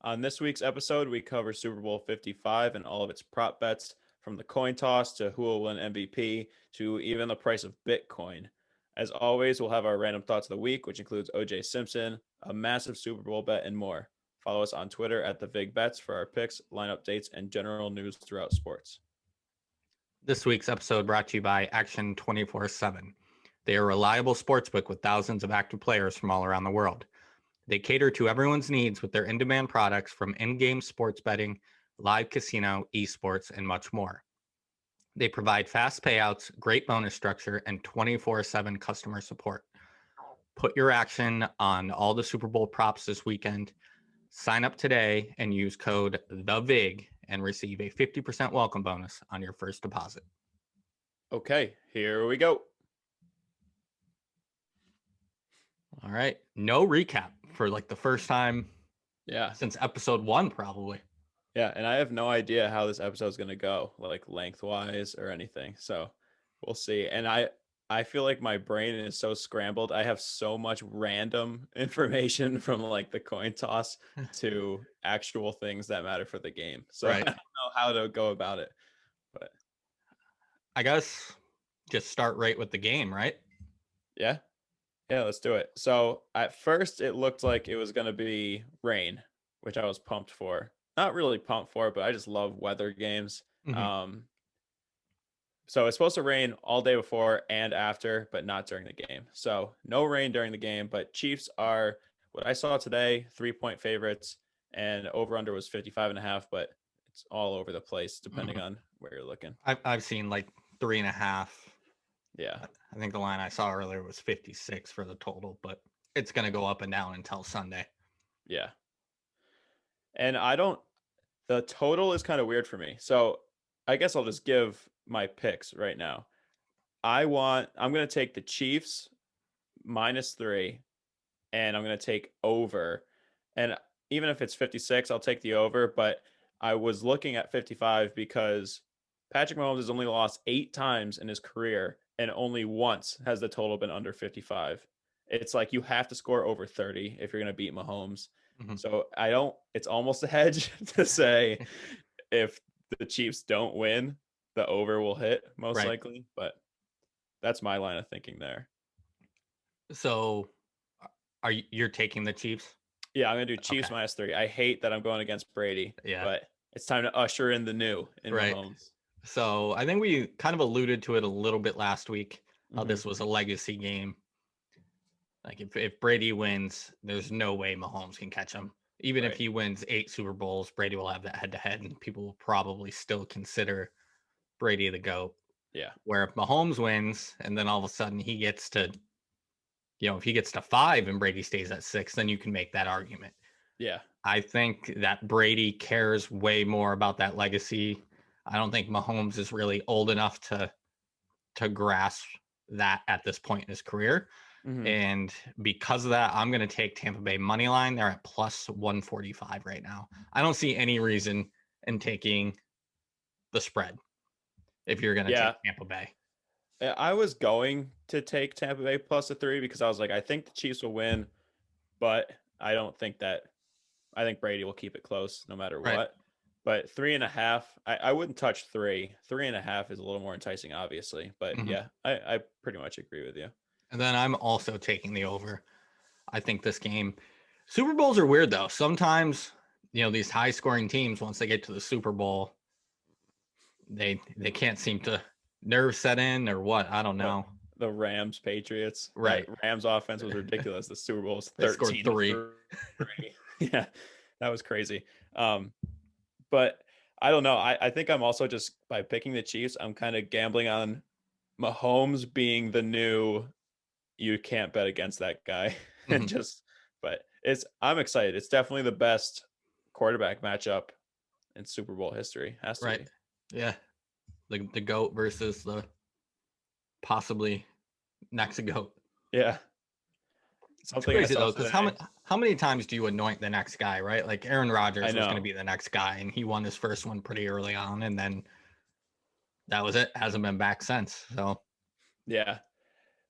On this week's episode, we cover Super Bowl 55 and all of its prop bets, from the coin toss to who will win MVP to even the price of Bitcoin. As always, we'll have our random thoughts of the week, which includes OJ Simpson, a massive Super Bowl bet, and more. Follow us on Twitter at the Vig Bets for our picks, lineup dates, and general news throughout sports. This week's episode brought to you by Action 24/7. They are a reliable sportsbook with thousands of active players from all around the world. They cater to everyone's needs with their in-demand products from in-game sports betting, live casino, esports, and much more. They provide fast payouts, great bonus structure, and 24/7 customer support. Put your action on all the Super Bowl props this weekend. Sign up today and use code THEVIG and receive a 50% welcome bonus on your first deposit. Okay, here we go. All right. No recap for like the first time Yeah. since episode 1, probably. Yeah, and I have no idea how this episode is going to go, like lengthwise or anything. So we'll see. And I feel like my brain is so scrambled. I have so much random information from like the coin toss to actual things that matter for the game. So I Right. don't know how to go about it. But I guess just start right with the game, right? yeah. Yeah, let's do it. So at first it looked like it was going to be rain, which I was pumped for. Not really pumped for, but I just love weather games. Mhm. Um, So it's supposed to rain all day before and after, but not during the game. So no rain during the game, but Chiefs are what I saw today, 3-point favorites, and over under was 55.5, but it's all over the place depending Mhm. on where you're looking. I've seen like 3.5. Yeah. I think the line I saw earlier was 56 for the total, but it's going to go up and down until Sunday. Yeah. And the total is kind of weird for me. So I guess I'll just give my picks right now. I'm going to take the Chiefs -3, and I'm going to take over. And even if it's 56, I'll take the over. But I was looking at 55 because Patrick Mahomes has only lost 8 times in his career, and only once has the total been under 55. It's like you have to score over 30 if you're going to beat Mahomes. Mhm. So it's almost a hedge to say if the Chiefs don't win, the over will hit most Right. likely. But that's my line of thinking there. So you're taking the Chiefs? Yeah, I'm gonna do Chiefs Okay. -3. I hate that I'm going against Brady, Yeah. but it's time to usher in the new in Right. Mahomes. So I think we kind of alluded to it a little bit last week, how Hmm. this was a legacy game. Like if Brady wins, there's no way Mahomes can catch him. Even if Right. he wins 8 Super Bowls, Brady will have that head to head, and people will probably still consider Brady the GOAT. Yeah. Where if Mahomes wins and then all of a sudden he gets to, if he gets to 5 and Brady stays at 6, then you can make that argument. Yeah. I think that Brady cares way more about that legacy. I don't think Mahomes is really old enough to grasp that at this point in his career. Hmm. And because of that, I'm going to take Tampa Bay money line. They're at plus 145 right now. I don't see any reason in taking the spread if you're going to Yeah. take Tampa Bay. I was going to take Tampa Bay +3 because I was like, I think the Chiefs will win, but I think Brady will keep it close no matter Right. what. But 3.5, I wouldn't touch 3. 3.5 is a little more enticing, obviously. But Mhm. yeah, I pretty much agree with you. And then I'm also taking the over. I think this game, Super Bowls are weird though. Sometimes, these high scoring teams, once they get to the Super Bowl, they can't seem to nerve set in or what. I don't the know. the Rams Patriots. That Right. Rams offense was ridiculous. The Super Bowl was They scored 13 to 3. 3. Yeah, that was crazy. But I don't know. I think I'm also just by picking the Chiefs, I'm kind of gambling on Mahomes being the new you can't bet against that guy. And Mhm. but I'm excited. It's definitely the best quarterback matchup in Super Bowl history. Has to Right. be. Yeah. The GOAT versus the possibly next GOAT. Yeah. It's Something I crazy saw though, because how today. many how many times do you anoint the next guy, right? Like Aaron I Rodgers was going to know. be the next guy, and he won his first one pretty early on, and then that was it. Hasn't been back since. So Yeah.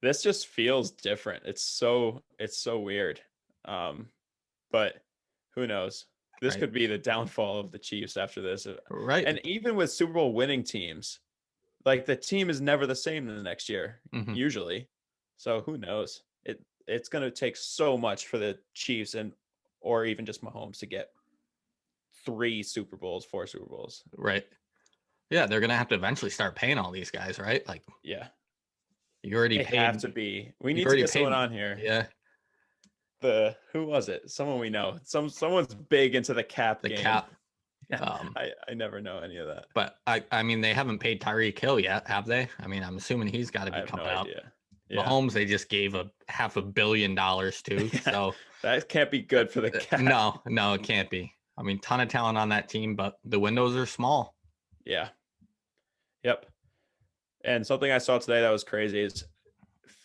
This just feels different. It's so weird. Um, but who knows? This Right. could be the downfall of the Chiefs after this. Right. And even with Super Bowl winning teams, like the team is never the same the next year, Mhm. usually. So who knows? It's going to take so much for the Chiefs or even just Mahomes to get 4 Super Bowls. Right. Yeah, they're gonna have to eventually start paying all these guys, right? Like Yeah, you already they have paid. to be. We You need to already get someone paid. on here. Yeah, The who was it? Someone we know. Someone's big into the cap the game. cap. Um, I never know any of that. but I mean, they haven't paid Tyreek Hill yet, have they? I mean, I'm assuming he's got to I be have no coming up. idea. Yeah. Mahomes, they just gave a $500 million to. Yeah, So that can't be good for the cap. no, it can't be. I mean, ton of talent on that team, but the windows are small. Yeah. Yep. And something I saw today that was crazy is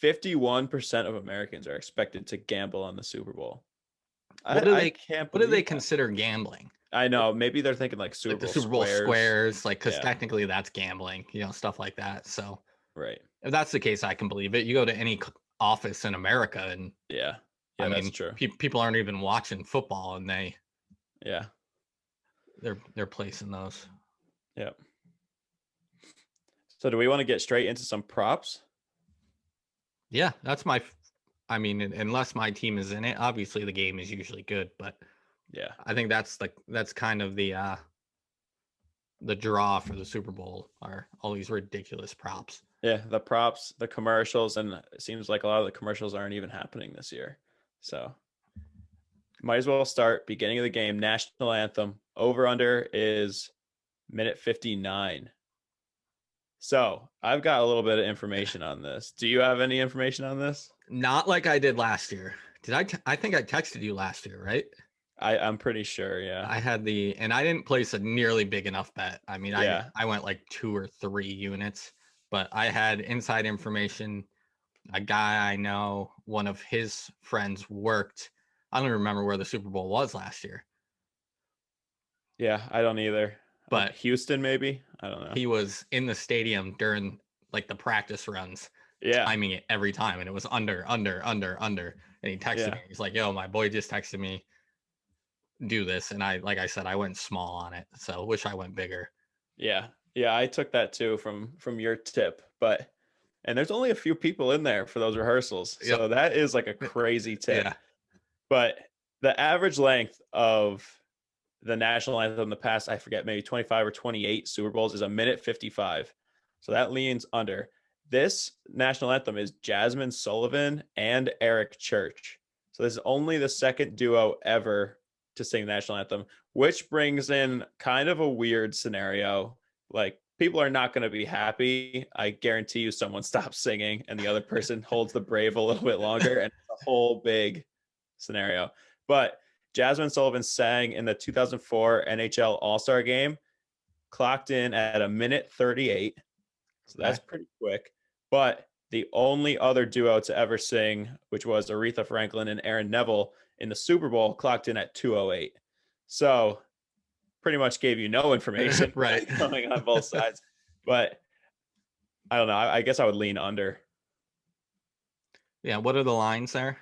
51% of Americans are expected to gamble on the Super Bowl. What do I they can't what do they believe that. consider gambling? I know. Maybe they're thinking like Super Like the Bowl Super Bowl squares, like because Yeah. technically that's gambling, stuff like that. So Right. if that's the case, I can believe it. You go to any office in America, and Yeah. I Yeah, that's mean, true. people aren't even watching football, and Yeah. they're placing those. Yep. So do we want to get straight into some props? Yeah, that's my. I mean, unless my team is in it, obviously the game is usually good, but Yeah. I think that's kind of the draw for the Super Bowl are all these ridiculous props. Yeah, the props, the commercials, and it seems like a lot of the commercials aren't even happening this year. So might as well start beginning of the game, national anthem. Over under is minute 59. So I've got a little bit of information on this. Do you have any information on this? Not like I did last year. Did I? I think I texted you last year, right? I'm pretty sure, yeah. I had and I didn't place a nearly big enough bet. I mean, Yeah. I went like 2 or 3 units, but I had inside information. A guy I know, one of his friends worked. I don't remember where the Super Bowl was last year, Yeah, I don't either. but Houston, maybe? I don't know. he was in the stadium during like the practice runs, Yeah. timing it every time, and it was under. And he texted me. He's like, "Yo, my boy just texted me, do this," and like I said, I went small on it. So wish I went bigger. Yeah. Yeah, I took that too from your tip, and there's only a few people in there for those rehearsals. Yep. So that is like a crazy tip. Yeah. But the average length of the national anthem in the past, I forget, maybe 25 or 28 Super Bowls is a minute 55. So that leans under. This national anthem is Jasmine Sullivan and Eric Church. So this is only the second duo ever to sing the national anthem, which brings in kind of a weird scenario. Like people are not going to be happy. I guarantee you someone stops singing and the other person holds the brave a little bit longer, and it's a whole big scenario. But Jasmine Sullivan sang in the 2004 NHL All-Star game, clocked in at a minute 38. So that's pretty quick. But the only other duo to ever sing, which was Aretha Franklin and Aaron Neville in the Super Bowl, clocked in at 2:08. So pretty much gave you no information Right. coming on both sides. But I don't know. I guess I would lean under. Yeah. What are the lines there?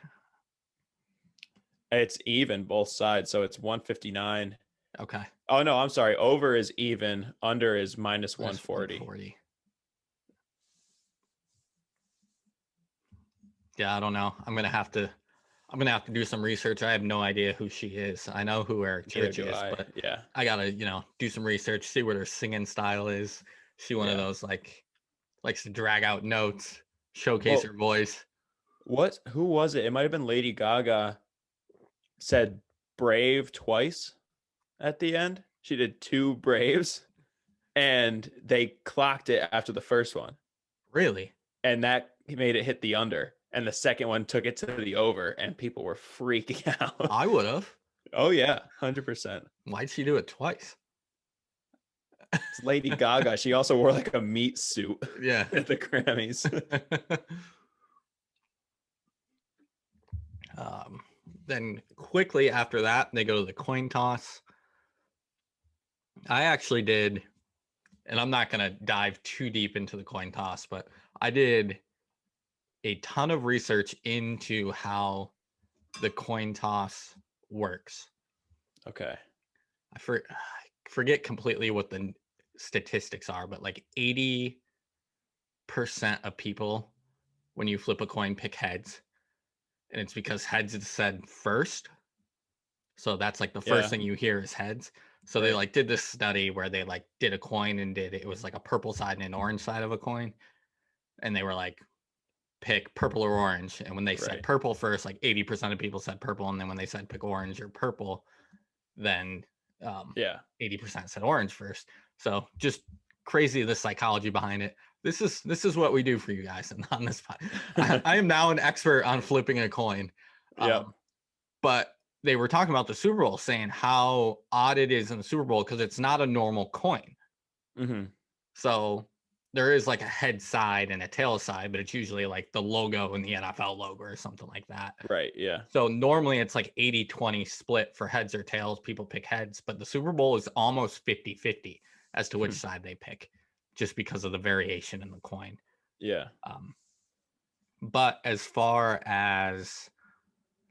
It's even both sides. So it's 159. Okay. Oh, no, I'm sorry. Over is even. Under is minus Minus 140. Yeah, I don't know. I'm gonna have to do some research. I have no idea who she is. I know who Eric Church is, but yeah, I gotta, do some research, see what her singing style is. She one of those likes to drag out notes, showcase her voice. Who was it? It might have been Lady Gaga said brave twice at the end. She did 2 braves and they clocked it after the first one. Really? And that made it hit the under. And the second one took it to the over and people were freaking out. I would have. Oh, yeah, 100%. Why'd she do it twice? It's Lady Gaga. She also wore like a meat suit. Yeah. At the Grammys. Then quickly after that, they go to the coin toss. I actually did, and I'm not going to dive too deep into the coin toss, but I did a ton of research into how the coin toss works. Okay. I forget completely what the statistics are, but like 80% of people, when you flip a coin, pick heads. And it's because heads is said first. So that's like the first Yeah, thing you hear is heads. So they right. like did this study where they like did a coin and it was like a purple side and an orange side of a coin. And they were like, pick purple or orange. And when they said Right. purple first, like 80% of people said purple. And then when they said pick orange or purple, then Yeah. 80% said orange first. So just crazy the psychology behind it. This is what we do for you guys and on this pod. I am now an expert on flipping a coin. Yep. Um, but they were talking about the Super Bowl, saying how odd it is in the Super Bowl because it's not a normal coin. Hmm. So there is like a head side and a tail side, but it's usually like the logo and the NFL logo or something like that. Right. Yeah. So normally it's like 80-20 split for heads or tails. People pick heads, but the Super Bowl is almost 50-50 as to which Hmm. side they pick just because of the variation in the coin. Yeah. Um, but as far as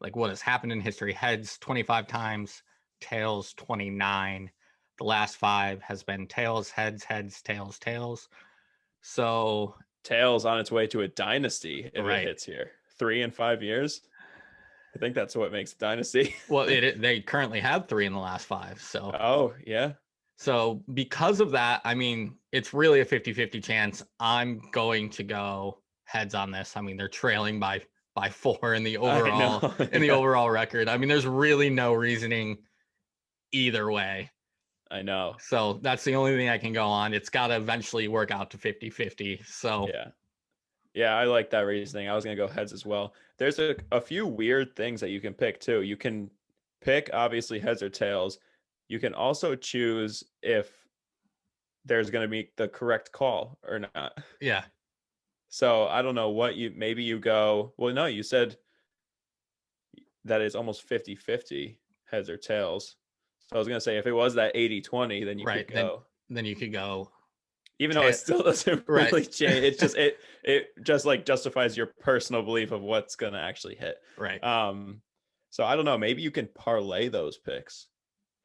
like what has happened in history, heads 25 times, tails 29. The last 5 has been tails, heads, heads, tails, tails. So, Tails on its way to a dynasty if it right. hits here. 3 in 5 years. I think that's what makes a dynasty. Well, they currently have 3 in the last 5. So, Oh, yeah. because of that, I mean, it's really a 50-50 chance. I'm going to go heads on this. I mean, they're trailing by 4 in the I know. Yeah. overall record. I mean, there's really no reasoning either way. I know. So that's the only thing I can go on. It's got to eventually work out to 50-50. So, Yeah. Yeah, I like that reasoning. I was gonna go heads as well. There's a few weird things that you can pick too. You can pick obviously heads or tails. You can also choose if there's gonna be the correct call or not. yeah, So I don't know what you maybe you go, well, no, you said that it's almost 50-50 heads or tails. So I was gonna say if it was that 80-20, then you right. could go. Then you could go Even though it tail. still doesn't Right. really change. It's just it just like justifies your personal belief of what's gonna actually hit. Right. So I don't know. Maybe you can parlay those picks,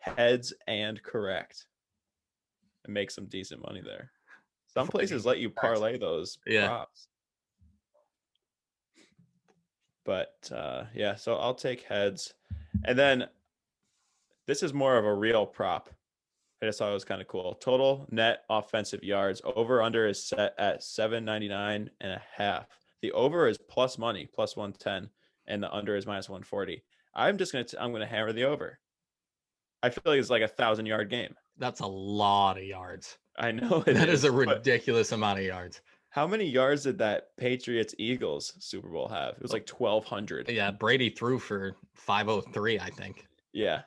heads and correct, and make some decent money there. Some Before the places game let you starts. parlay those Yeah. props. But yeah, so I'll take heads. And then this is more of a real prop. I just thought it was kind of cool. Total net offensive yards over under is set at 799.5. The over is plus money, plus 110, and the under is minus 140. I'm gonna hammer the over. I feel like it's like 1,000 yard game. That's a lot of yards. I know it That is a but ridiculous amount of yards. how many yards did that Patriots Eagles Super Bowl have? It was like 1,200. Yeah, Brady threw for 503, I think. Yeah,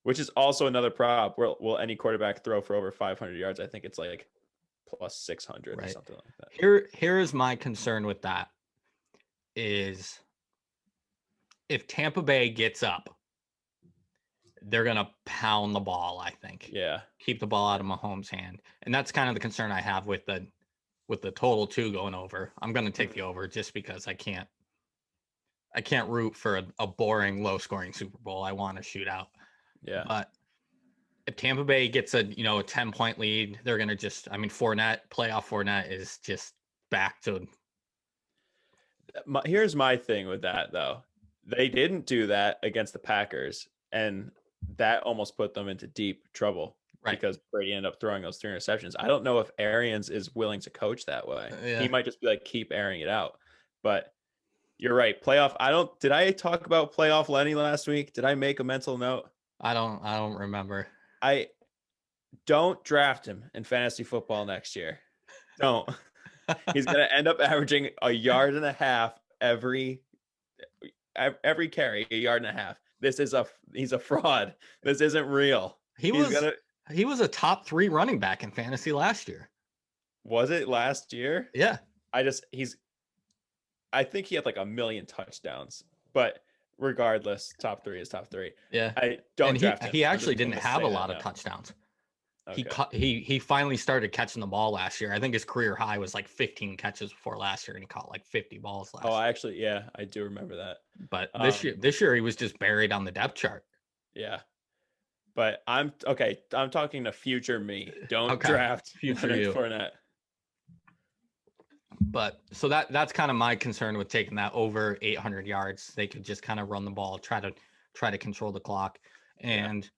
which is also another prop. Will any quarterback throw for over 500 yards? I think it's like plus 600 or Right. something like that. Here is my concern with that is if Tampa Bay gets up, they're gonna pound the ball, I think. Yeah. Keep the ball out of Mahomes' hand. And that's kind of the concern I have with the total 2 going over. I'm gonna take the over just because I can't root for a boring, low scoring Super Bowl. I want a shootout. Yeah. But if Tampa Bay gets a 10-point lead, they're gonna just playoff Fournette is just back to Here's my thing with that though. They didn't do that against the Packers, and that almost put them into deep trouble right. because Brady ended up throwing those 3 interceptions. I don't know if Arians is willing to coach that way. Yeah. He might just be like keep airing it out. But you're right. Playoff. Did I talk about playoff Lenny last week? Did I make a mental note? I don't remember. I don't draft him in fantasy football next year. Don't. He's going to end up averaging 1.5 yards every carry, 1.5 yards. He's a fraud. This isn't real. He was a top 3 running back in fantasy last year. Was it last year? Yeah. I think he had like 1 million touchdowns, but regardless, top 3 is top 3. Yeah. I don't draft him. He actually didn't have a lot of touchdowns. Okay. He finally started catching the ball last year. I think his career high was like 15 catches before last year, and he caught like 50 balls last year. I do remember that. But this year he was just buried on the depth chart. Yeah. But I'm okay. I'm talking to future me. Don't Okay, draft future Leonard you. Fournette. But so that's kind of my concern with taking that over 800 yards. They could just kind of run the ball, try to control the clock. Yeah. And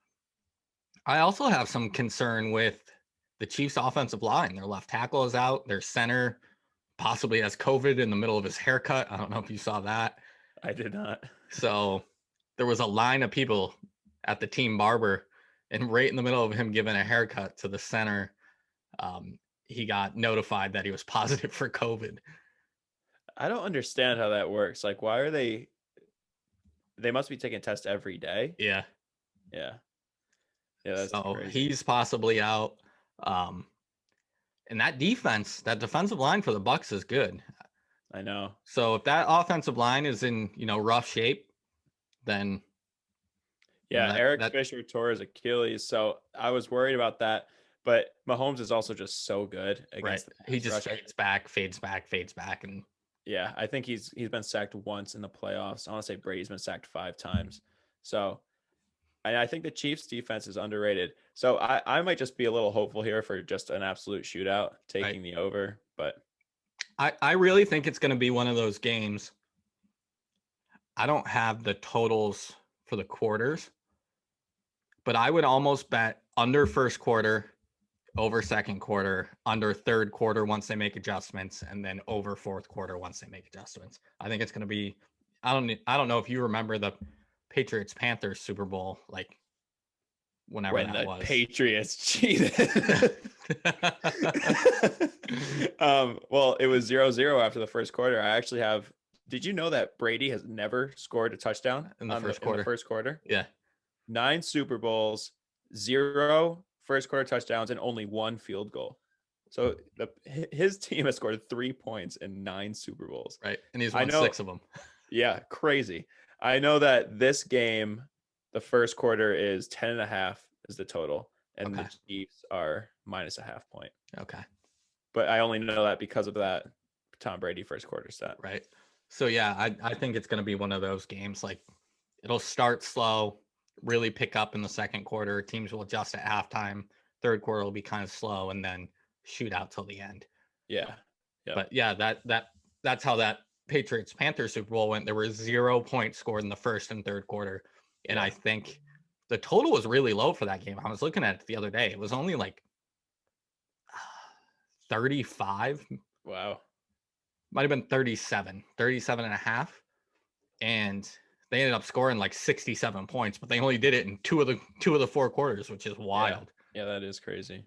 I also have some concern with the Chiefs' offensive line. Their left tackle is out. Their center possibly has COVID in the middle of his haircut. I don't know if you saw that. I did not. So there was a line of people at the team barber, and right in the middle of him giving a haircut to the center, he got notified that he was positive for COVID. I don't understand how that works. Like, why are they? They must be taking tests every day. Yeah. Yeah. Yeah, that's So crazy. he's possibly out. Um, and that defense, that defensive line for the Bucks is good. I know. So if that offensive line is in, rough shape, then Yeah, that Eric that Fisher tore his Achilles, so I was worried about that. But Mahomes is also just so good right. against the He pass just rush. fades back, and Yeah, I think he's been sacked once in the playoffs. I want to say Brady's been sacked 5 times. So I think the Chiefs defense is underrated. So I might just be a little hopeful here for just an absolute shootout, right. taking the over. But I really think it's going to be one of those games. I don't have the totals for the quarters, but I would almost bet under first quarter, over second quarter, under third quarter once they make adjustments, and then over fourth quarter once they make adjustments. I think it's going to be. I don't know if you remember the Patriots Panthers Super Bowl, like whenever when that the was. Patriots cheated. Well, it was 0-0 after the first quarter. I actually have. Did you know that Brady has never scored a touchdown In the first in the quarter. first quarter? Yeah. 9 Super Bowls, 0 first quarter touchdowns, and only 1 field goal. So his team has scored 3 points in 9 Super Bowls. Right. And he's I won know. 6 of them. Yeah, crazy. I know that this game, the first quarter is 10.5 is the total, and Okay. the Chiefs are minus a half point. Okay. But I only know that because of that Tom Brady first quarter stat. Right. So yeah, I think it's going to be one of those games. Like it'll start slow, really pick up in the second quarter. Teams will adjust at halftime. Third quarter will be kind of slow, and then shoot out till the end. Yeah. Yep. But yeah, that's how that Patriots Panthers Super Bowl went. There were 0 points scored in the first and third quarter, and I think the total was really low for that game. I was looking at it the other day. It was only like 35. Wow. Might have been 37 and a half. And they ended up scoring like 67 points, but they only did it in two of the 4 quarters, which is wild. Yeah, that is crazy.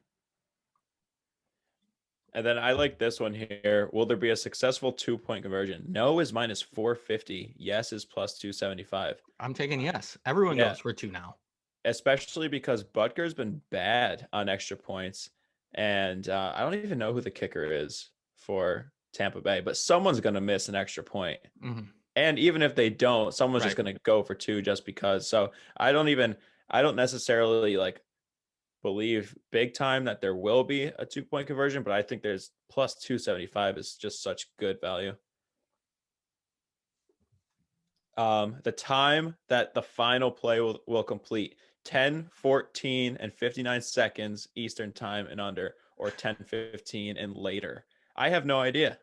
And then I like this one here. Will there be a successful 2-point conversion? No is minus 450. Yes is plus 275. I'm taking yes. Everyone goes for 2 now. Especially because Butker's been bad on extra points. And I don't even know who the kicker is for Tampa Bay, but someone's going to miss an extra point. Mm-hmm. And even if they don't, someone's just going to go for 2 just because. So I don't necessarily like believe big time that there will be a 2-point conversion, but I think there's plus 275 is just such good value. The time that the final play will complete 10, 14, and 59 seconds Eastern time and under, or 10, 15 and later. I have no idea.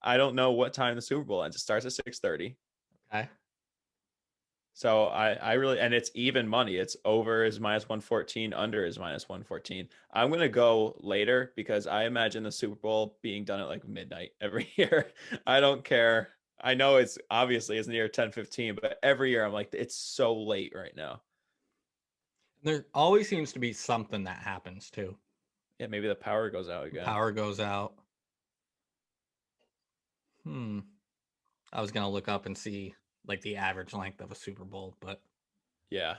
I don't know what time the Super Bowl ends. It starts at 6:30. Okay. So I really, and it's even money. It's over is minus 114, under is minus 114. I'm going to go later because I imagine the Super Bowl being done at like midnight every year. I don't care. I know it's obviously it's near 10:15, but every year I'm like, it's so late right now. There always seems to be something that happens too. Yeah, maybe the power goes out again. Power goes out. I was going to look up and see like the average length of a Super Bowl, but yeah.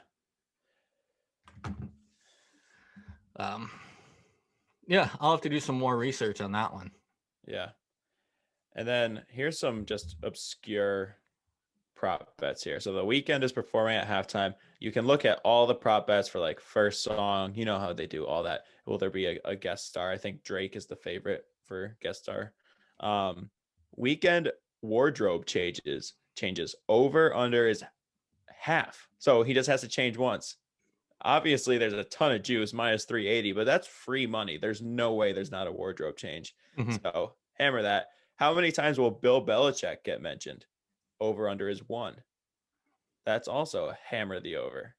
Yeah, I'll have to do some more research on that one. Yeah. And then here's some just obscure prop bets here. So the Weeknd is performing at halftime. You can look at all the prop bets for like first song. You know how they do all that. Will there be a guest star? I think Drake is the favorite for guest star. Weeknd wardrobe changes over under is half. So he just has to change once. Obviously, there's a ton of juice, minus 380, but that's free money. There's no way there's not a wardrobe change. Mhm. So hammer that. How many times will Bill Belichick get mentioned? Over under is 1. That's also hammer the over.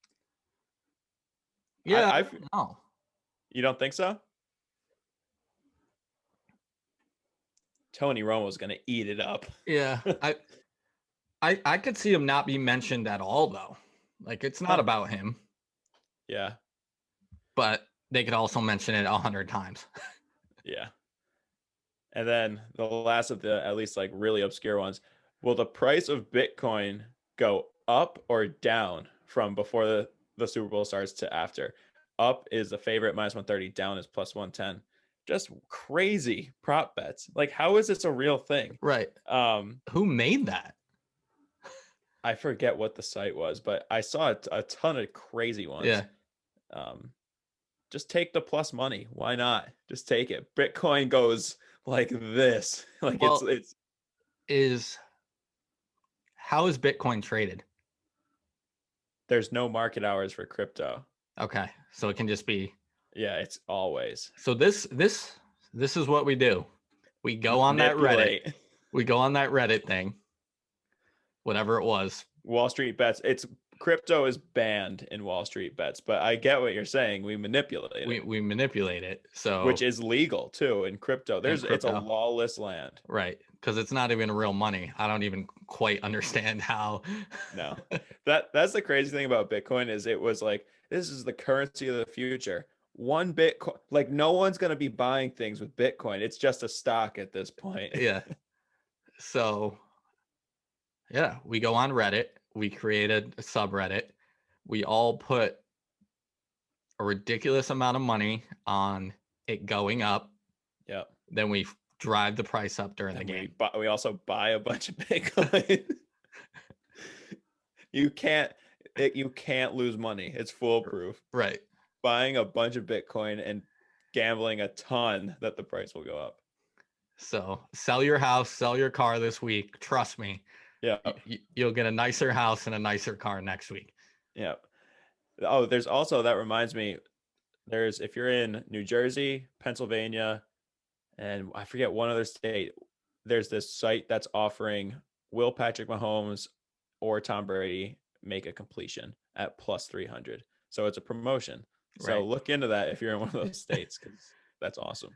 Yeah, I I don't know. You don't think so? Tony Romo's going to eat it up. Yeah, I could see him not be mentioned at all though. Like it's not about him, Yeah. but they could also mention it 100 times. Yeah. And then the last of the at least like really obscure ones, will the price of Bitcoin go up or down from before the Super Bowl starts to after? Up is the favorite minus 130, down is plus 110. Just crazy prop bets. Like, how is this a real thing? Right. Who made that? I forget what the site was, but I saw a ton of crazy ones. Yeah. Just take the plus money. Why not? Just take it. Bitcoin goes like this. Like Well, it's how is Bitcoin traded? there's no market hours for crypto. Okay, so it can just be. Yeah, it's always. So this is what we do. We go on that Reddit. We go on that Reddit thing. Whatever it was. Wall Street Bets. It's crypto is banned in Wall Street Bets, but I get what you're saying. We manipulate it. We manipulate it. So which is legal too in crypto. It's a lawless land. Right. Because it's not even real money. I don't even quite understand how. No. That's the crazy thing about Bitcoin is it was like, this is the currency of the future. One Bitcoin, like no one's going to be buying things with Bitcoin. It's just a stock at this point. Yeah. So, yeah, we go on Reddit. We created a subreddit. We all put a ridiculous amount of money on it going up. Yeah. Then we drive the price up during the game. We also buy a bunch of Bitcoin. You can't lose money. It's foolproof. Right. Buying a bunch of Bitcoin and gambling a ton that the price will go up. So sell your house, sell your car this week. Trust me. Yeah. You'll get a nicer house and a nicer car next week. Yeah. Oh, there's also, that reminds me, if you're in New Jersey, Pennsylvania, and I forget one other state, there's this site that's offering will Patrick Mahomes or Tom Brady make a completion at plus 300. So it's a promotion. So Right. look into that if you're in one of those states, because that's awesome.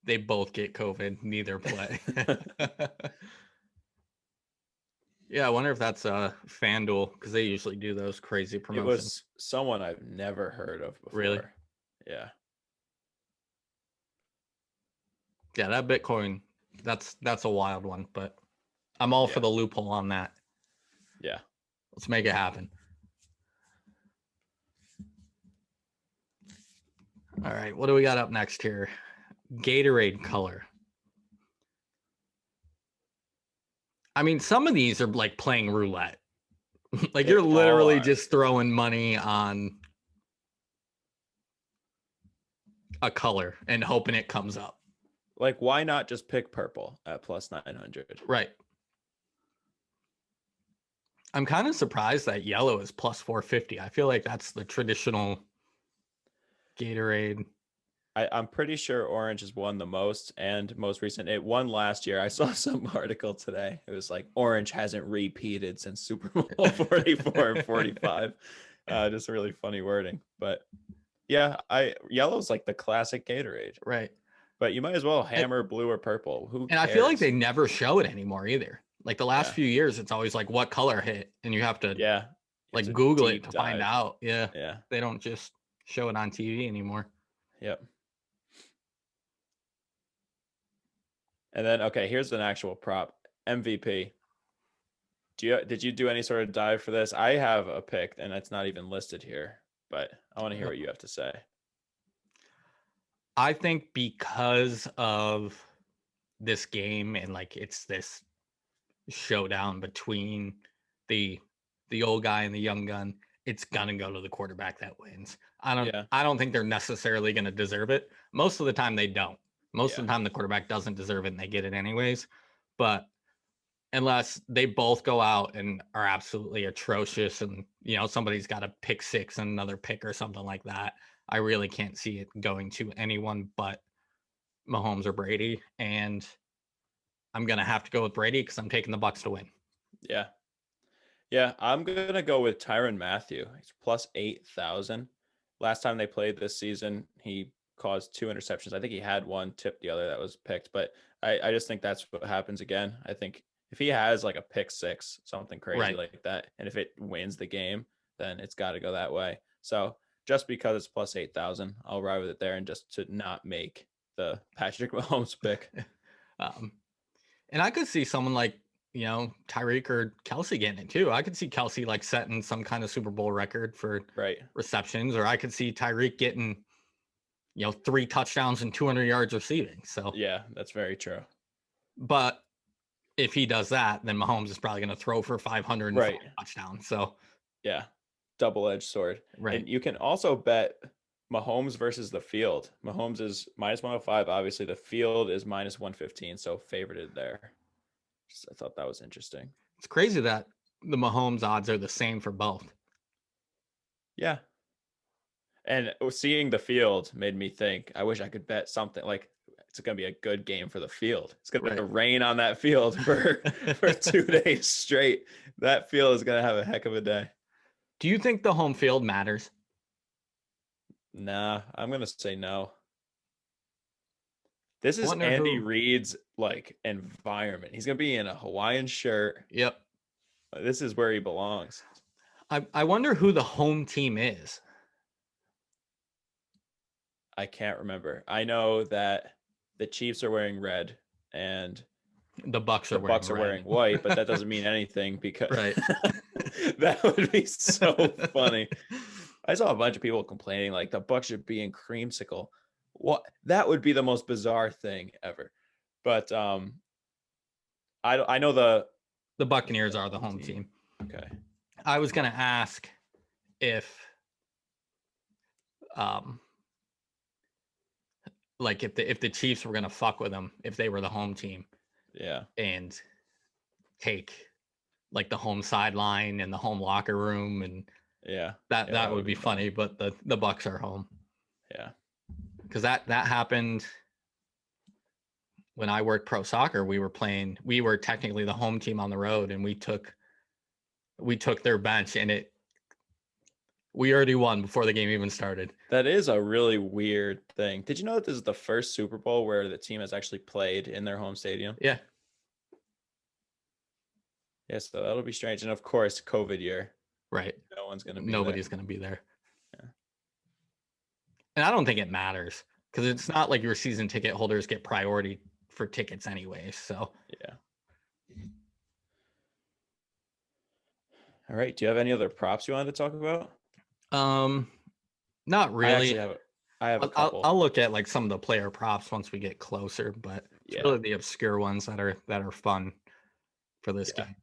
They both get COVID, neither play. Yeah, I wonder if that's FanDuel, because they usually do those crazy promotions. It was someone I've never heard of before. Really? Yeah. Yeah, that Bitcoin, that's a wild one, but I'm all for the loophole on that. Yeah. Let's make it happen. All right, what do we got up next here? Gatorade color. I mean, some of these are like playing roulette. Like you're literally just throwing money on a color and hoping it comes up. Like, why not just pick purple at plus 900? Right. I'm kind of surprised that yellow is plus 450. I feel like that's the traditional Gatorade. I'm pretty sure orange has won the most and most recent. It won last year. I saw some article today. It was like orange hasn't repeated since Super Bowl 44 and 45. Just really funny wording. But yeah, yellow's like the classic Gatorade. Right. But you might as well hammer blue or purple. Who cares? I feel like they never show it anymore either. Like the last few years, it's always like what color hit, and you have to like Google it to find out. Yeah. They don't just show it on TV anymore. Yep. And then, okay, here's an actual prop. MVP. Did you do any sort of dive for this? I have a pick, and it's not even listed here, but I want to hear what you have to say. I think because of this game and like it's this showdown between the old guy and the young gun, it's gonna go to the quarterback that wins. I don't think they're necessarily gonna deserve it. Most of the time they don't. Most of the time the quarterback doesn't deserve it and they get it anyways. But unless they both go out and are absolutely atrocious and somebody's got a pick six and another pick or something like that. I really can't see it going to anyone but Mahomes or Brady, and I'm gonna have to go with Brady because I'm taking the Bucks to win. Yeah. Yeah, I'm gonna go with Tyrann Mathieu. He's plus 8,000. Last time they played this season, he caused 2 interceptions. I think he had one, tipped the other that was picked, but I just think that's what happens again. I think if he has like a pick six, something crazy Right. like that, and if it wins the game, then it's got to go that way. So just because it's plus 8,000, I'll ride with it there, and just to not make the Patrick Mahomes pick. And I could see someone like Tyreek or Kelsey getting it too. I could see Kelsey like setting some kind of Super Bowl record for Right. receptions, or I could see Tyreek getting 3 touchdowns and 200 yards receiving. So yeah, that's very true. But if he does that, then Mahomes is probably going to throw for 500 right. touchdowns. So yeah, double-edged sword. Right. And you can also bet Mahomes versus the field. Mahomes is minus 105. Obviously, the field is minus 115, so favorited there. I thought that was interesting. It's crazy that the Mahomes odds are the same for both. Yeah. And seeing the field made me think, I wish I could bet something like it's going to be a good game for the field. It's going to rain on that field for 2 days straight. That field is going to have a heck of a day. Do you think the home field matters? Nah, I'm going to say no. This is Andy Reid's like environment. He's going to be in a Hawaiian shirt. Yep. This is where he belongs. I wonder who the home team is. I can't remember. I know that the Chiefs are wearing red and the Bucks are wearing white, but that doesn't mean anything because right. That would be so funny. I saw a bunch of people complaining like the Bucks should be in creamsicle. What? That would be the most bizarre thing ever. But I know the Buccaneers are the home team. Okay. I was gonna ask if like if the Chiefs were gonna fuck with them if they were the home team. Yeah. And take like the home sideline and the home locker room, and that would be funny. But the Bucks are home. Yeah. Because that happened when I worked pro soccer. We were technically the home team on the road, and we took their bench, and we already won before the game even started. That is a really weird thing. Did you know that this is the first Super Bowl where the team has actually played in their home stadium? Yeah. Yeah, so that'll be strange. And of course, COVID year. Right. Nobody's going to be there. Yeah. And I don't think it matters because it's not like your season ticket holders get priority for tickets anyway. So yeah. All right. Do you have any other props you wanted to talk about? Not really. I have a couple. I'll look at like some of the player props once we get closer, but it's really the obscure ones that are fun for this game.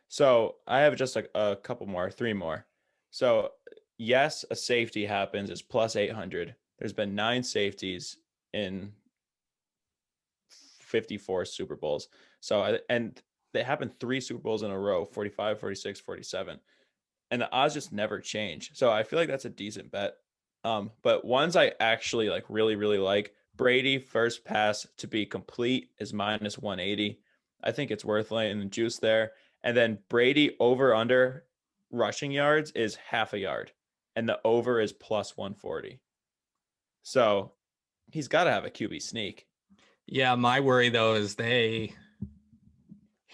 So I have just a couple more, 3 more. So yes, a safety happens is plus 800. There's been 9 safeties in 54 Super Bowls. So, and they happened 3 Super Bowls in a row, 45, 46, 47. And the odds just never change. So I feel like that's a decent bet. But ones I actually like really, really like, Brady first pass to be complete is minus 180. I think it's worth laying the juice there. And then Brady over under rushing yards is half a yard. And the over is plus 140. So he's got to have a QB sneak. Yeah, my worry though is he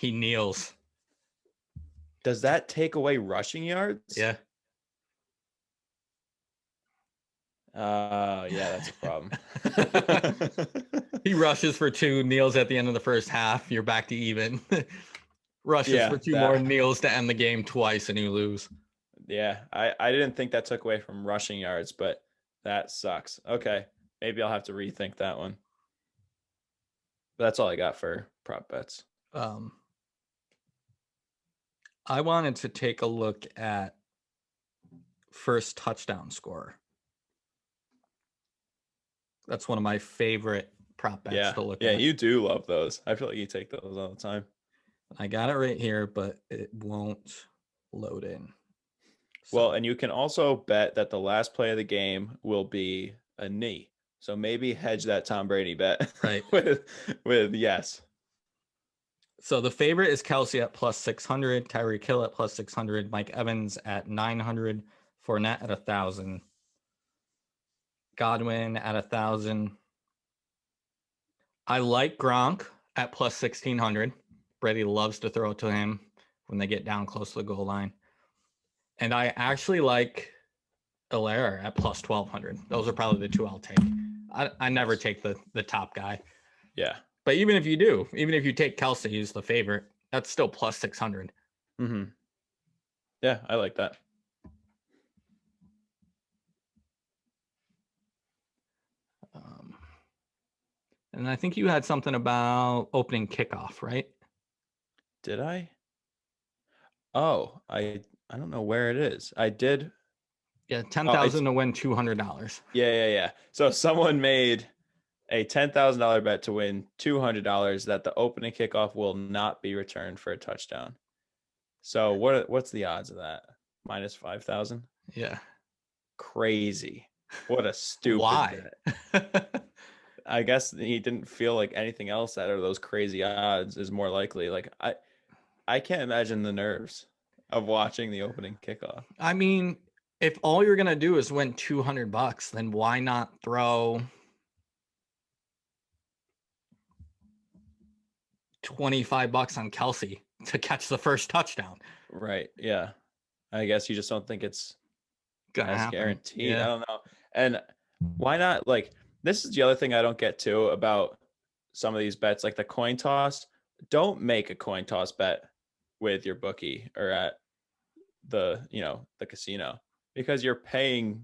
kneels. Does that take away rushing yards? Yeah. Yeah, that's a problem. He rushes for 2, kneels at the end of the first half. You're back to even. Rushes for 2 more, kneels to end the game twice, and you lose. Yeah, I didn't think that took away from rushing yards, but that sucks. Okay, maybe I'll have to rethink that one. But that's all I got for prop bets. I wanted to take a look at first touchdown score. That's one of my favorite prop bets to look at. Yeah, you do love those. I feel like you take those all the time. I got it right here, but it won't load in. Well, and you can also bet that the last play of the game will be a knee. So maybe hedge that Tom Brady bet Right. with yes. So the favorite is Kelsey at plus 600, Tyreek Hill at plus 600, Mike Evans at 900, Fournette at 1,000, Godwin at 1,000. I like Gronk at plus 1,600. Brady loves to throw it to him when they get down close to the goal line. And I actually like Allaire at plus 1,200. Those are probably the two I'll take. I never take the top guy. Yeah. But even if you do, even if you take Kelsey, who's the favorite, that's still plus 600. Mm-hmm. Yeah, I like that. And I think you had something about opening kickoff, right? Did I? Oh, I don't know where it is. I did. Yeah, 10,000 to win $200. Yeah. So someone made a $10,000 bet to win $200 that the opening kickoff will not be returned for a touchdown. So what's the odds of that? Minus 5,000? Yeah. Crazy. What a stupid Why? bet. I guess he didn't feel like anything else out of those crazy odds is more likely. Like I can't imagine the nerves of watching the opening kickoff. I mean, if all you're gonna do is win $200, then why not throw 25 bucks on Kelsey to catch the first touchdown? Right. Yeah. I guess you just don't think it's Gonna as happen. guaranteed. Yeah. I don't know. And why not? Like, this is the other thing I don't get too about some of these bets, like the coin toss. Don't make a coin toss bet with your bookie or at the casino, because you're paying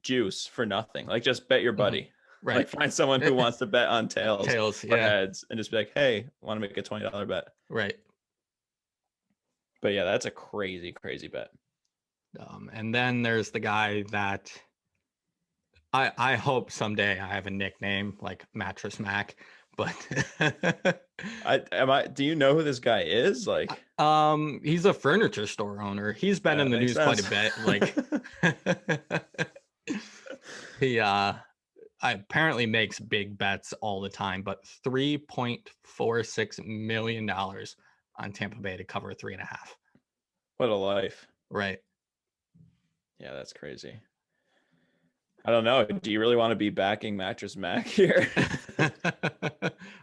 juice for nothing. Like, just bet your buddy. Right. Like, find someone who wants to bet on tails or yeah. heads and just be like, hey, want to make a $20 bet. Right. But yeah, that's a crazy bet. And then there's the guy that I hope someday I have a nickname like Mattress Mac, but do you know who this guy is? Like, he's a furniture store owner. He's been in the news quite a bit. Like he apparently makes big bets all the time, but $3.46 million on Tampa Bay to cover 3.5. What a life. Right. Yeah, that's crazy. I don't know. Do you really want to be backing Mattress Mac here?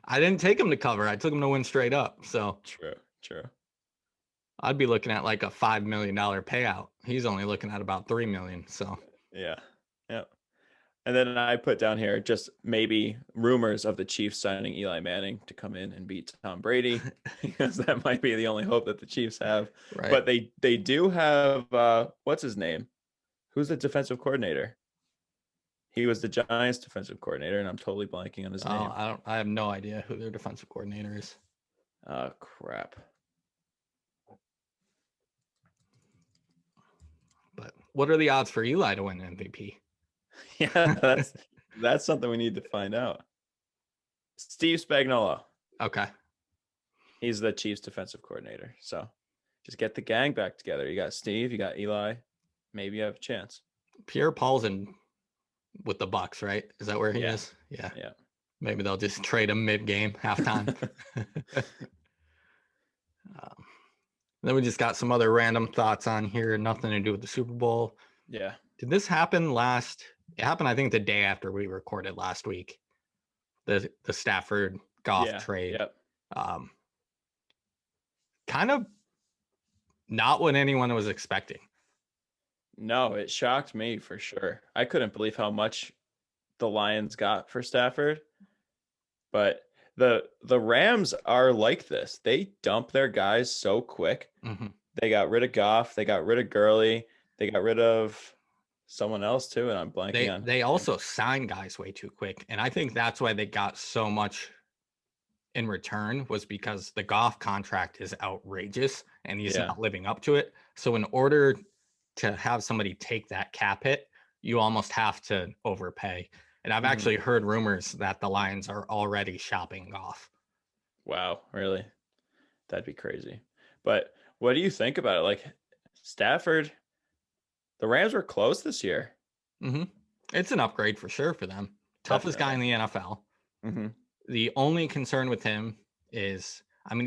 I didn't take him to cover. I took him to win straight up. So true. I'd be looking at like a $5 million payout. He's only looking at about 3 million. So yeah. And then I put down here just maybe rumors of the Chiefs signing Eli Manning to come in and beat Tom Brady, because that might be the only hope that the Chiefs have. Right. But they do have what's his name? Who's the defensive coordinator? He was the Giants defensive coordinator, and I'm totally blanking on his name. I have no idea who their defensive coordinator is. Oh, crap. But what are the odds for Eli to win MVP? Yeah, that's something we need to find out. Steve Spagnuolo. Okay. He's the Chiefs defensive coordinator. So just get the gang back together. You got Steve, you got Eli. Maybe you have a chance. Pierre Paul's in with the Bucks, right? Is that where he is? Yeah. Maybe they'll just trade him mid-game, halftime. Then we just got some other random thoughts on here. Nothing to do with the Super Bowl. Yeah. Did this happen last? It happened, I think, the day after we recorded last week. The Stafford Goff trade. Yep. Kind of not what anyone was expecting. No, it shocked me for sure. I couldn't believe how much the Lions got for Stafford. But the Rams are like this. They dump their guys so quick. Mm-hmm. They got rid of Goff. They got rid of Gurley. They got rid of someone else too, and I'm blanking on. They also signed guys way too quick, and I think that's why they got so much in return, was because the Goff contract is outrageous and he's not living up to it. So in order to have somebody take that cap hit, you almost have to overpay. And I've actually heard rumors that the Lions are already shopping Goff. Wow, really? That'd be crazy. But what do you think about it? Like Stafford, the Rams were close this year. Hmm. It's an upgrade for sure for them. Toughest guy in Definitely. the NFL. Mm-hmm. The only concern with him is, I mean,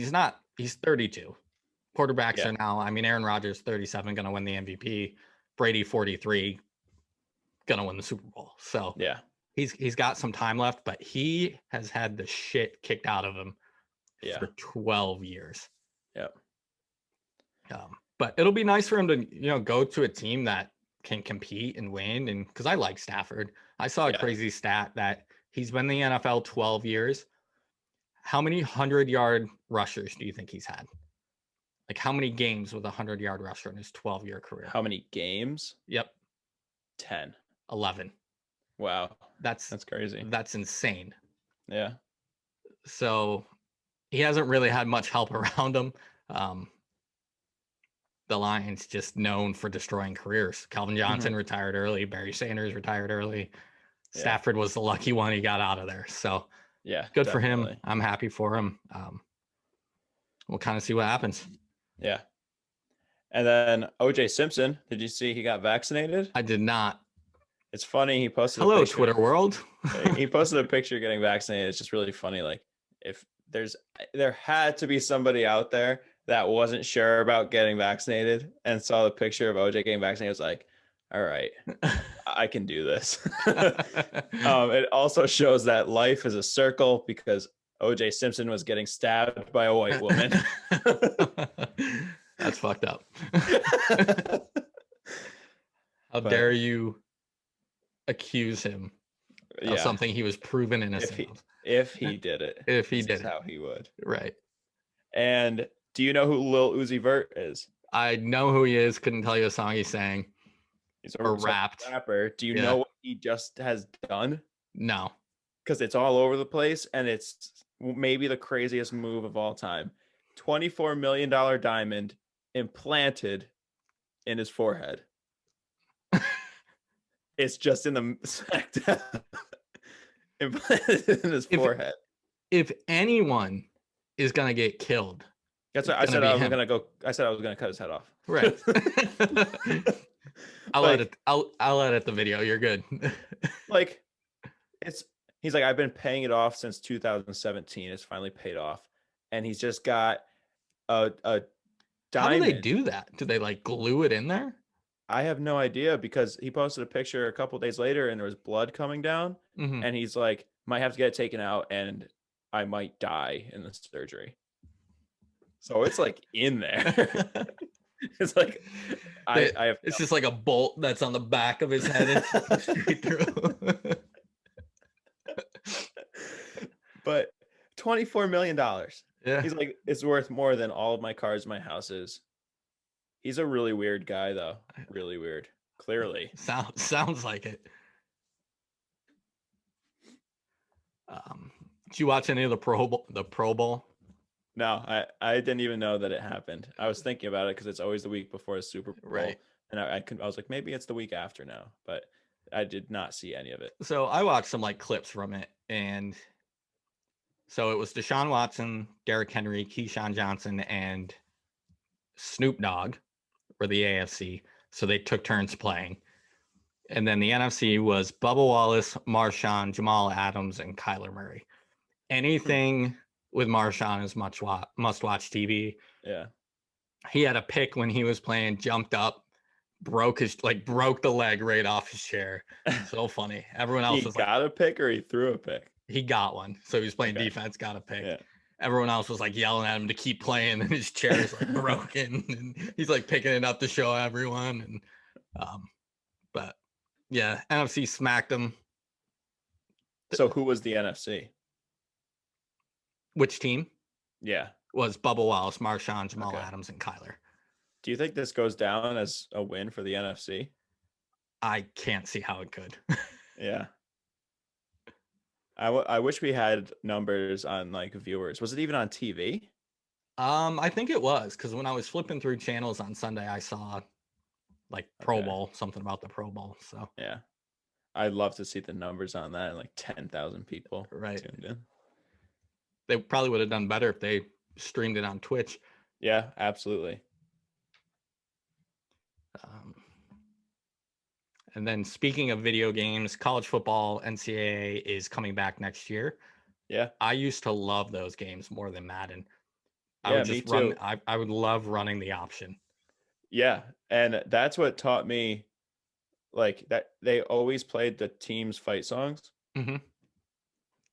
he's 32. Quarterbacks Yeah. are now, I mean, Aaron Rodgers, 37, going to win the MVP. Brady, 43, going to win the Super Bowl. So Yeah. he's got some time left, but he has had the shit kicked out of him Yeah. for 12 years. Yep. But it'll be nice for him to, go to a team that can compete and win. And because I like Stafford, I saw a Yeah. crazy stat that he's been in the NFL 12 years. How many 100-yard rushers do you think he's had? Like how many games with a 100-yard rusher in his 12-year career? How many games? Yep, 10. 11. Wow. That's crazy. That's insane. Yeah. So he hasn't really had much help around him. The Lions just known for destroying careers. Calvin Johnson retired early. Barry Sanders retired early. Yeah. Stafford was the lucky one. He got out of there. So Yeah. good definitely. for him. I'm happy for him. We'll kind of see what happens. Yeah. And then OJ Simpson, did you see he got vaccinated? I did not. It's funny. He posted Hello, a picture. Twitter world. He posted a picture getting vaccinated. It's just really funny. Like if there had to be somebody out there that wasn't sure about getting vaccinated and saw the picture of OJ getting vaccinated, was like, all right, I can do this. It also shows that life is a circle because OJ Simpson was getting stabbed by a white woman. That's fucked up. How dare you accuse him of something he was proven innocent of? If he did it. If he this did is it. how he would. Right. And do you know who Lil Uzi Vert is? I know who he is. Couldn't tell you a song he's sang. He's or rapped. Rapper. Do you know what he just has done? No. Because it's all over the place and it's maybe the craziest move of all time. $24 million diamond implanted in his forehead. It's just in the implanted in his forehead. If anyone is gonna get killed, that's what I said. I was gonna cut his head off. Right. I'll edit the video. You're good. Like he's like, I've been paying it off since 2017. It's finally paid off. And he's just got a diamond. How do they do that? Do they like glue it in there? I have no idea because he posted a picture a couple days later and there was blood coming down. Mm-hmm. And he's like, might have to get it taken out and I might die in the surgery. So it's like in there. It's like I have. It's just like a bolt that's on the back of his head and straight through. But $24 million. Yeah. He's like, it's worth more than all of my cars, my houses. He's a really weird guy, though. Really weird. Clearly. Sounds like it. Did you watch any of the Pro Bowl? No, I didn't even know that it happened. I was thinking about it because it's always the week before the Super Bowl. Right. And I was like, maybe it's the week after now, but I did not see any of it. So I watched some like clips from it, and so it was Deshaun Watson, Derrick Henry, Keyshawn Johnson, and Snoop Dogg were the AFC. So they took turns playing. And then the NFC was Bubba Wallace, Marshawn, Jamal Adams, and Kyler Murray. Anything with Marshawn is must-watch TV. Yeah. He had a pick when he was playing, jumped up, broke the leg right off his chair. So funny. Everyone else was got a pick or he threw a pick? He got one. So he was playing defense, got a pick. Yeah. Everyone else was like yelling at him to keep playing, and his chair is like broken, and he's like picking it up to show everyone. And but yeah, NFC smacked him. So who was the NFC? Which team? Yeah. Was Bubba Wallace, Marshawn, Jamal Adams, and Kyler. Do you think this goes down as a win for the NFC? I can't see how it could. Yeah. I wish we had numbers on like viewers. Was it even on TV? I think it was, because when I was flipping through channels on Sunday, I saw like Pro Bowl, something about the Pro Bowl. So yeah, I'd love to see the numbers on that. Like 10,000 people tuned in. They probably would have done better if they streamed it on Twitch. Yeah, absolutely. And then speaking of video games, college football NCAA is coming back next year. Yeah. I used to love those games more than Madden. I Yeah, would me just run. too. I would love running the option. Yeah, and that's what taught me, like, that they always played the team's fight songs. Mm-hmm.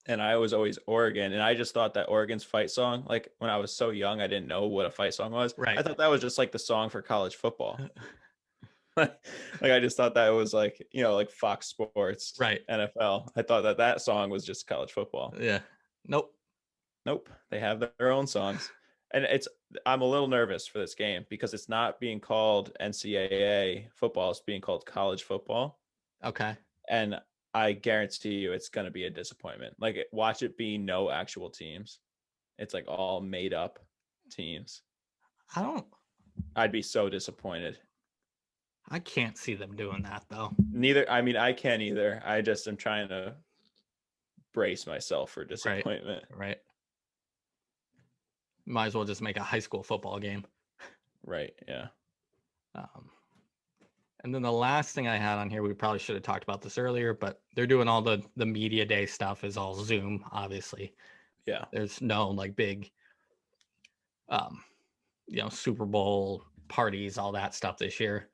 And I was always Oregon, and I just thought that Oregon's fight song, like when I was so young, I didn't know what a fight song was. Right. I thought that was just like the song for college football. Like I just thought that it was like, like Fox Sports, Right. NFL. I thought that song was just college football. Yeah. Nope. They have their own songs. And I'm a little nervous for this game because it's not being called NCAA football, it's being called college football. Okay. And I guarantee you it's going to be a disappointment. Like, watch it be no actual teams. It's like all made up teams. I'd be so disappointed. I can't see them doing that though. I can't either. I just am trying to brace myself for disappointment. Right. Might as well just make a high school football game. Right. Yeah. And then the last thing I had on here, we probably should have talked about this earlier, but they're doing all the media day stuff is all Zoom, obviously. Yeah. There's no like big, Super Bowl parties, all that stuff this year,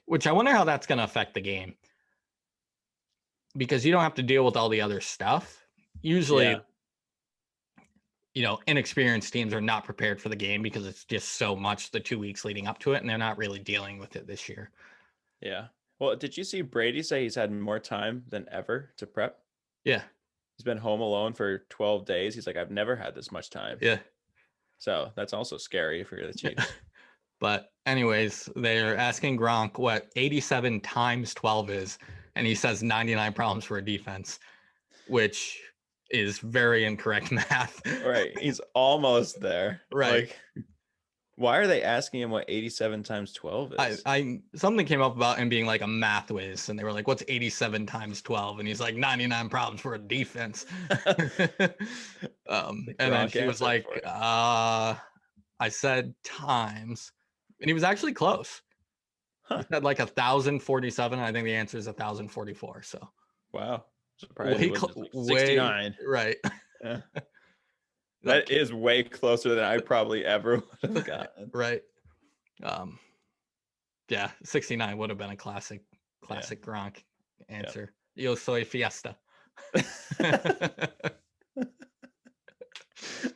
which I wonder how that's going to affect the game, because you don't have to deal with all the other stuff. Usually, inexperienced teams are not prepared for the game because it's just so much the 2 weeks leading up to it, and they're not really dealing with it this year. Yeah. Well, did you see Brady say he's had more time than ever to prep? Yeah. He's been home alone for 12 days. He's like, I've never had this much time. Yeah. So that's also scary for the Chiefs. But anyways, they're asking Gronk what 87 times 12 is, and he says 99 problems for a defense, which is very incorrect math. Right. He's almost there. Right. Like, why are they asking him what 87 times 12 is? Something came up about him being like a math whiz, and they were like, what's 87 times 12? And he's like, 99 problems for a defense. And then she was like, I said times, and he was actually close. He said like 1,047. I think the answer is 1,044. So wow. Surprised it was like 69. Right. Yeah. That is way closer than I probably ever would have gotten. Right. 69 would have been a classic Gronk answer. Yeah. Yo soy fiesta. I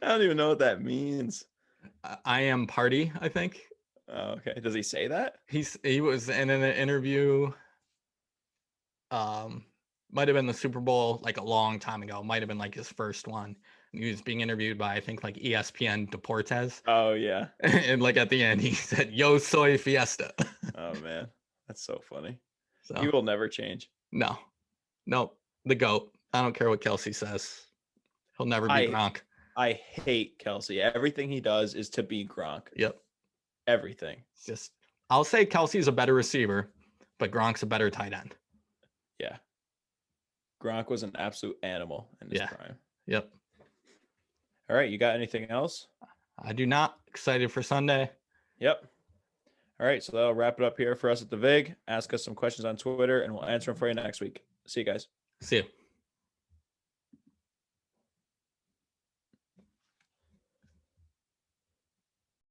don't even know what that means. I am party, I think. Oh, okay. Does he say that? He was in an interview. Might have been the Super Bowl like a long time ago. Might have been like his first one. He was being interviewed by, I think, like ESPN Deportes. Oh, yeah. And like at the end, he said, yo soy fiesta. Oh, man. That's so funny. So, he will never change. No. The GOAT. I don't care what Kelsey says. He'll never be Gronk. I hate Kelsey. Everything he does is to be Gronk. Yep. Everything. I'll say Kelsey's a better receiver, but Gronk's a better tight end. Yeah. Gronk was an absolute animal in his prime. Yep. All right. You got anything else? I do not. Excited for Sunday. Yep. All right. So that'll wrap it up here for us at the VIG. Ask us some questions on Twitter, and we'll answer them for you next week. See you guys. See you.